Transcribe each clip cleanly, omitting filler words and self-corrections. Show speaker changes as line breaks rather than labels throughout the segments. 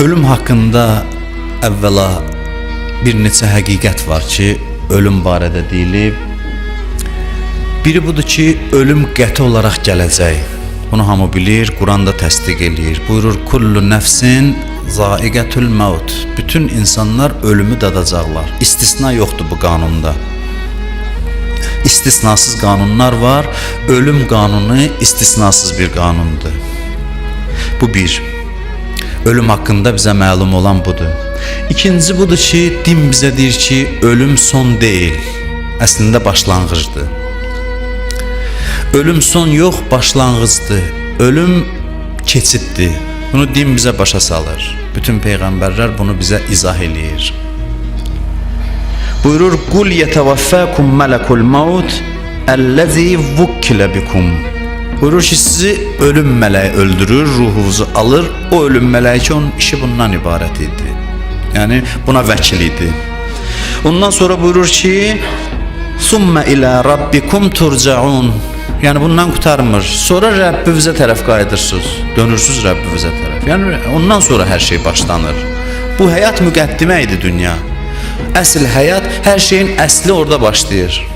Ölüm haqqında əvvəla bir neçə həqiqət var ki, ölüm barədə deyilib. Biri budur ki, ölüm qəti olaraq gələcək. Bunu hamı bilir, Quran da təsdiq eləyir. Buyurur, kullu nəfsin zaiqətül maut. Bütün insanlar ölümü dadacaqlar. İstisna yoxdur bu qanunda. İstisnasız qanunlar var. Ölüm qanunu istisnasız bir qanundur. Bu bir. Ölüm haqqında bizə məlum olan budur. İkinci budur ki, din bizə deyir ki, ölüm son deyil, əslində başlanğıcdır. Ölüm son yox, başlanğıcdır. Ölüm keçiddir. Bunu din bizə başa salır. Bütün peyğəmbərlər bunu bizə izah eləyir. Buyurur, qul yetevaffakum melekul maut ellezî vukkilə bikum. Buyurur ki, sizi ölüm mələyi öldürür, ruhunuzu alır. O ölüm mələyi ki, onun işi bundan ibarət idi. Yəni, buna vəkil idi. Ondan sonra buyurur ki, Sümmə ilə Rabbikum turcaun. Yəni, bundan qurtarmır. Sonra Rəbbinizə tərəf qayıdırsınız. Dönürsünüz Rəbbinizə tərəf. Yəni, ondan sonra hər şey başlanır. Bu həyat müqəddimə idi dünya. Əsl həyat, hər şeyin əsli orada başlayır.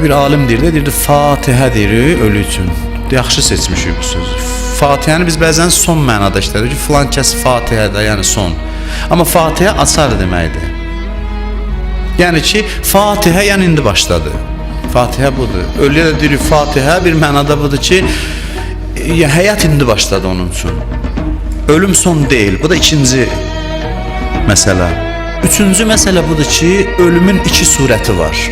Bir alim deyirdi, Fatihə deyir ölü üçün. Yaxşı seçmişik bu sözü. Fatihəni biz bəzən son mənada işlədik ki, filan kəs Fatihədə, yəni son. Amma Fatihə açar deməkdir. Yəni ki, Fatihə yəni indi başladı. Fatihə budur. Ölüyə də deyirik Fatihə bir mənada budur ki, həyat indi başladı onun üçün. Ölüm son deyil. Bu da ikinci məsələ. Üçüncü məsələ budur ki, ölümün iki surəti var.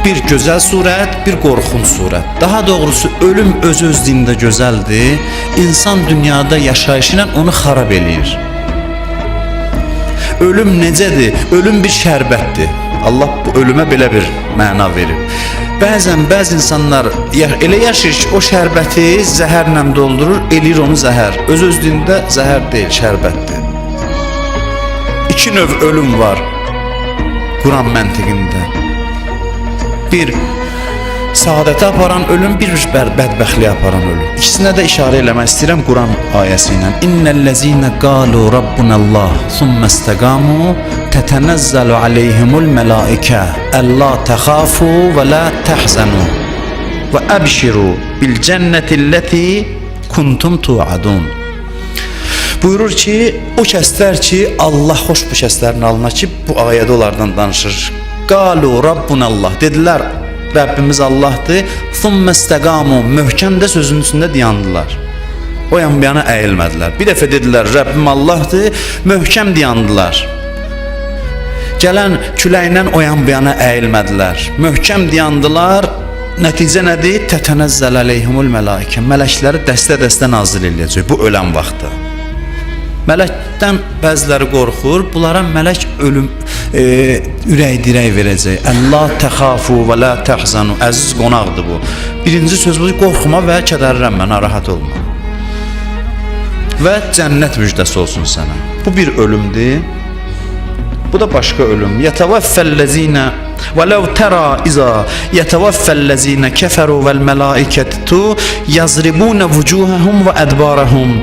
Bir gözəl surət, bir qorxunc surət. Daha doğrusu ölüm öz-özlüyündə gözəldir. İnsan dünyada yaşayışı ilə onu xarab eləyir. Ölüm necədir? Ölüm bir şərbətdir. Allah bu ölümə belə bir məna verir. Bəzən bəzi insanlar elə yaşayır ki, o şərbəti zəhərlə doldurur, eləyir onu zəhər. Öz-özlüyündə zəhər deyil, şərbətdir. İki növ ölüm var Quran məntiqində. Bir, saadətə aparan ölüm, bir bədbəxtliyə aparan ölüm. İkisinə də işarə eləmək istəyirəm Quran ayəsi ilə. İnnellezîne qalu rabbunallah thumma istaqamu tetenezzalu aleyhimul melaike alla taxafu və la tahzanu və abşiru bil cennetilleti kuntum tuadun. Buyurur ki, o kəslər ki, Allah xoş bu kəslərin alına ki, bu ayədə onlardan danışır. Qalu rabbunallah, dedilər Rəbbimiz Allahdır. Thumma istaqamu, möhkəm də sözünün üstündə dayandılar. O yan bu yana əyilmədilər. Bir dəfə dedilər Rəbbim Allahdır, möhkəm dayandılar. Gələn küləklə o yan bu yana əyilmədilər. Möhkəm dayandılar. Nəticə nədir? Tətənəzzəl aleyhimul mələikə. Mələkləri dəstə-dəstə nazil eləyəcək bu ölən vaxtda. Mələkdən bəziləri qorxur, bunlara mələk ölüm ürək-dirək verəcək. Allah təxafu və la tahzanu. Əziz qonaqdır bu. Birinci söz bu, qorxma və kədərlənmə, narahat olma. Və cənnət müjdəsi olsun sənə. Bu bir ölümdür. Bu da başqa ölüm. Yetavaffəllezine və lev tera iza yetavaffəllezine kəfəru vəl mələikətu yazribuna vucuhahum və ədbarahum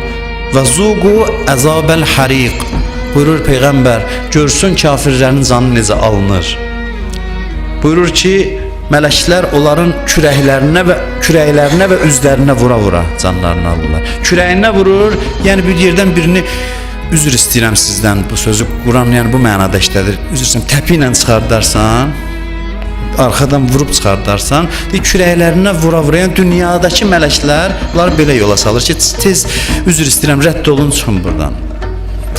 və zuqu əzabəl hariq. Buyurur Peyğəmbər, görsün kafirlərin canı necə alınır. Buyurur ki, mələklər onların kürəklərinə və üzlərinə vura-vura canlarını alırlar. Kürəyinə vurur, yəni bir yerdən birini, üzr istəyirəm sizdən, bu sözü Quran yəni bu mənada işlədir. Üzr istəyirəm, təpi ilə çıxardarsan, arxadan vurub çıxardarsan, kürəklərinə vura-vura, yəni dünyadakı mələklər bunları belə yola salır ki, tez üzr istəyirəm, rədd olun, çıxın buradan.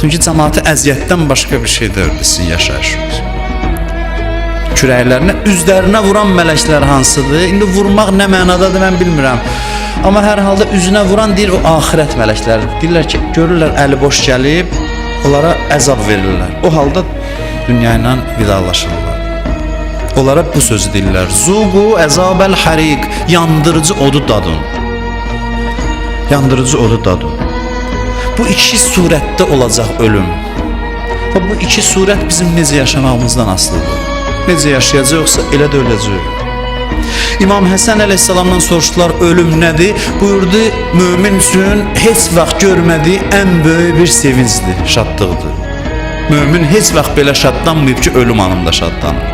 Çünki cəmaatı əziyyətdən başqa bir şey deyirdi sizin yaşayışınız. Kürəklərinə, üzlərinə vuran mələklər hansıdır? İndi vurmaq nə mənadadır, mən bilmirəm. Amma hər halda üzünə vuran deyir, o axirət mələkləri. Deyirlər ki, görürlər əli boş gəlib, onlara əzab verirlər. O halda dünya ilə vidalaşırlar. Onlara bu sözü deyirlər. Zuqu əzabəl hariq, yandırıcı odu dadın. Yandırıcı odu dadın. Bu iki surətdə olacaq ölüm. Və bu iki surət bizim necə yaşamağımızdan asılıdır. Necə yaşayacaqsa elə də öləcək. İmam Həsən əleyhissalamdan soruşdular, ölüm nədir? Buyurdu, mömin üçün heç vaxt görmədiyi ən böyük bir sevincdir, şadlıqdır. Mömin heç vaxt belə şadlanmayıb ki, ölüm anında şadlanır.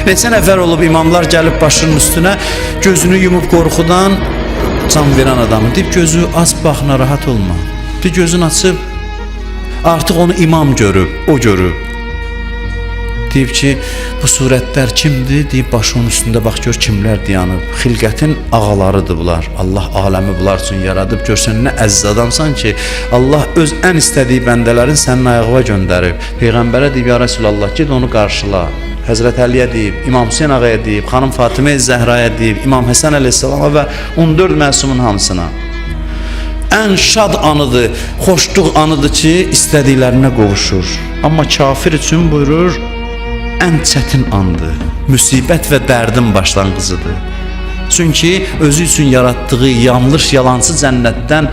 Neçə nəfər olub imamlar gəlib başının üstünə, gözünü yumub qorxudan can verən adamı deyib, gözü aç bax, narahat olma. Bir gözünü açıb, artıq onu imam görüb, o görüb. Deyib ki, bu surətlər kimdir? Deyib, başının üstündə bax, gör kimlər dayanıb. Xilqətin ağalarıdır bunlar. Allah aləmi bunlar üçün yaradıb. Görsən, nə əziz adamsan ki, Allah öz ən istədiyi bəndələrin sənin ayağına göndərib. Peyğəmbərə deyib, ya Rəsulallah, ged onu qarşıla. Həzrət Əliyə deyib, İmam Hüseyin ağaya deyib, xanım Fatimə Zəhraya deyib, İmam Həsən əleyhissalama və 14 məsumun hamısına. Ən şad anıdır, xoşluq anıdır ki, istədiklərinə qovuşur. Amma kafir üçün buyurur, ən çətin andır, müsibət və dərdin başlanğıcıdır. Çünki özü üçün yaratdığı yanlış, yalancı cənnətdən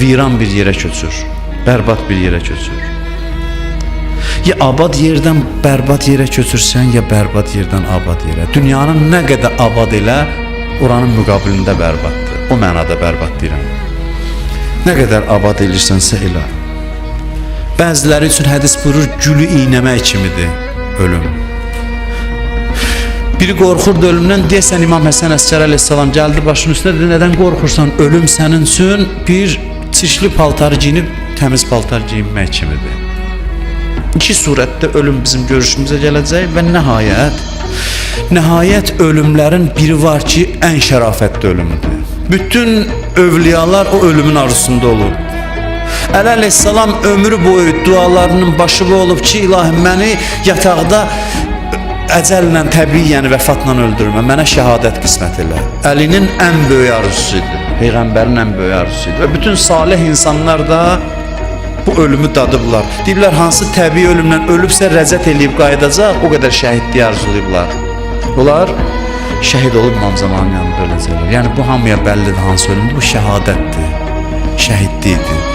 viran bir yerə köçür, bərbad bir yerə köçür. Ya abad yerdən bərbad yerə köçürsən, ya bərbad yerdən abad yerə. Dünyanın nə qədər abad elə, oranın müqabilində bərbaddır. O mənada bərbad deyirəm. Nə qədər abad edirsənsə elə. Bəziləri üçün hədis buyurur, gülü iynəmək kimidir ölüm. Biri qorxurdu ölümdən, deyəsən İmam Həsən Əskər əleyhissalam gəldi başının üstünə, dedi, nədən qorxursan? Ölüm sənin üçün bir çirkli paltarı giyinib, təmiz paltar giyinmək kimidir. İki surətdə ölüm bizim görüşümüzə gələcək və nəhayət ölümlərin biri var ki, ən şərafətli ölümüdür. Bütün övliyalar o ölümün arzusunda olur. Əli əleyhissalam ömrü boyu dualarının başında olub ki, ilahi məni yataqda əcəllə, təbii, yəni vəfatla öldürmə, mənə şəhadət qismət elə. Əlinin ən böyük arzusuydu, Peyğəmbərin ən böyük arzusuydu və bütün salih insanlar da bu ölümü dadıblar. Deyiblər, hansı təbii ölümlə ölübsə rəzət eləyib qayıdacaq, o qədər şəhidliyi arzulayıblar. Onlar şəhid olub imam zamanın yanında öləcəklər. Yəni bu hamıya bəllidir hansı ölümdür, bu şəhadətdir, şəhidlikdir.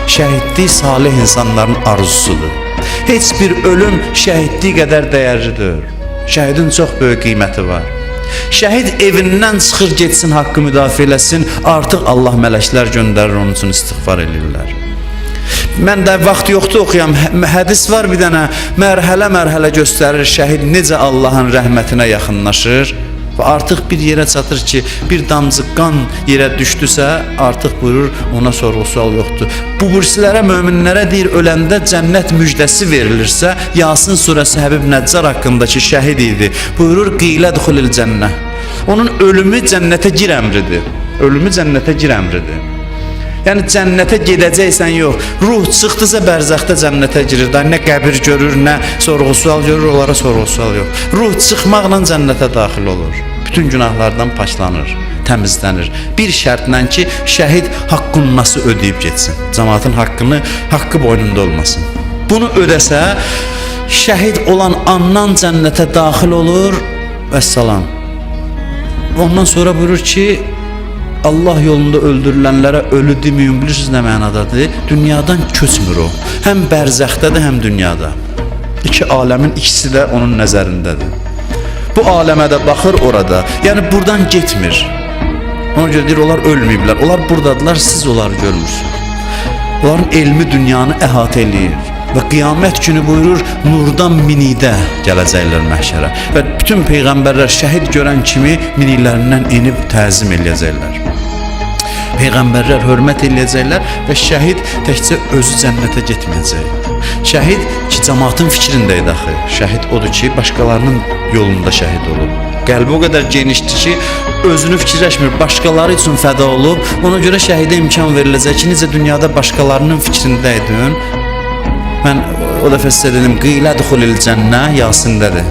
Şəhidlik salih insanların arzusudur. Heç bir ölüm şəhidlik qədər dəyərlidir. Şəhidin çox böyük qiyməti var. Şəhid evindən çıxır, getsin, haqqı müdafiə eləsin, artıq Allah mələklər göndərir, onun üçün istiğfar edirlər. Mən də vaxt yoxdur oxuyam, hədis var bir dənə, mərhələ göstərir şəhid necə Allahın rəhmətinə yaxınlaşır və artıq bir yerə çatır ki, bir damcı qan yerə düşdüsə, artıq buyurur, ona sorğu-sual yoxdur. Bu bursilərə, möminlərə deyir, öləndə cənnət müjdəsi verilirsə, Yasin surəsi Həbib Nəccar haqqındakı şəhid idi. Buyurur, qilə duxulil cənnə. Onun ölümü cənnətə gir əmridir. Ölümü cənnətə gir əmridir. Yəni cənnətə gedəcəksən yox. Ruh çıxdısa bərzəxdə cənnətə girir. Nə qəbir görür, nə sorğu-sual görür, onlara sorğu-sual yox. Ruh çıxmaqla cənnətə daxil olur. Bütün günahlardan paçlanır, təmizlənir. Bir şərtlə ki, şəhid haqqını nasıl ödəyib getsin. Cəmaatın haqqı boynunda olmasın. Bunu ödəsə, şəhid olan andan cənnətə daxil olur. Vəssalam. Ondan sonra buyurur ki, Allah yolunda öldürülənlərə ölü deməyin, bilirsiniz nə mənadadır? Dünyadan köçmür o. Həm bərzəxdədir, həm dünyada. İki aləmin ikisi də onun nəzərindədir. Bu aləmə də baxır orada. Yəni buradan getmir. Ona görə deyir, onlar ölməyiblər. Onlar buradadılar, siz onları görmürsünüz. Onların elmi dünyanı əhatə eləyir. Və qiyamət günü buyurur, nurdan minikdə gələcəklər məhşərə. Və bütün peyğəmbərlər şəhid görən kimi miniklərindən enib təzim eləyəcəklər. Peyğəmbərlər hörmət eləyəcəklər və şəhid təkcə özü cənnətə getməyəcək. Şəhid ki, cəmaatın fikrindəydi axı. Şəhid odur ki, başqalarının yolunda şəhid olub. Qəlbi o qədər genişdir ki, özünü fikirləşmir, başqaları üçün fəda olub. Ona görə şəhidə imkan veriləcək ki, necə dünyada başqalarının fikrindəydin. Mən o dəfə sizə dedim, qilə duxulil cənnə, Yasindədir.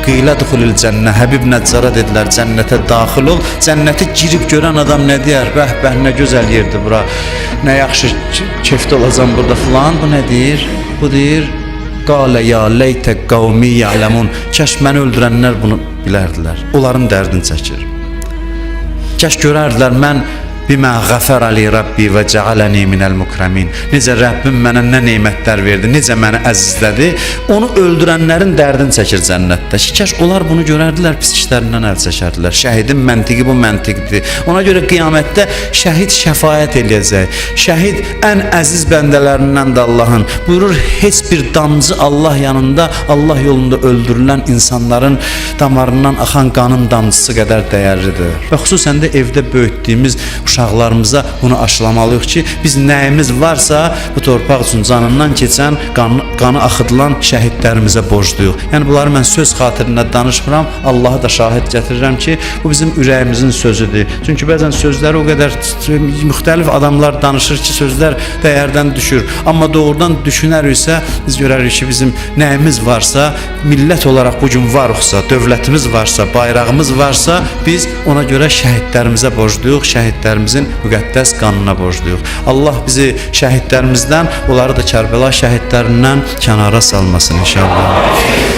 Qilə duxulil cənnə, Həbib Nəccara dedilər, cənnətə daxil ol. Cənnətə girib görən adam nə deyər? Bəh, nə gözəl yerdir bura, nə yaxşı kefdə olacam burada filan. Bu nə deyir? Bu deyir, qalə ya leytə qavmi ya'ləmun. Kəş məni öldürənlər bunu bilərdilər. Onların dərdini çəkir. Kəş görərdilər, mən Bimə ğəfərə li Rabbi və cəaləni minəl mukramin. Necə Rəbbim mənə nə nemətlər verdi, necə məni əzizlədi. Onu öldürənlərin dərdini çəkir cənnətdə. Kaş onlar bunu görərdilər, pis işlərindən əl çəkərdilər. Şəhidin məntiqi bu məntiqdir. Ona görə qiyamətdə şəhid şəfaət eləyəcək. Şəhid ən əziz bəndələrindən də Allahın. Buyurur, heç bir damcı Allah yanında, Allah yolunda öldürülən insanların damarından axan qanın damcısı qədər dəyərlidir. Və xüsusən də evdə böyütdüyümüz uşaqlarımıza bunu aşılamalıyıq ki, biz nəyimiz varsa bu torpaq üçün canından keçən, qanı axıdılan şəhidlərimizə borcluyuq. Yəni bunları mən söz xatirinə danışmıram, Allahı da şahid gətirirəm ki, bu bizim ürəyimizin sözüdür. Çünki bəzən sözləri o qədər müxtəlif adamlar danışır ki, sözlər dəyərdən düşür. Amma doğrudan düşünəriksə, biz görərik ki, bizim nəyimiz varsa, millət olaraq bu gün varıqsa, dövlətimiz varsa, bayrağımız varsa, biz ona görə şəhidlərimizə borcluyuq, şəhidlərimizin müqəddəs qanına borcluyuq. Allah bizi şəhidlərimizdən, onları da Kərbəla şəhidlərindən kənara salmasın inşallah.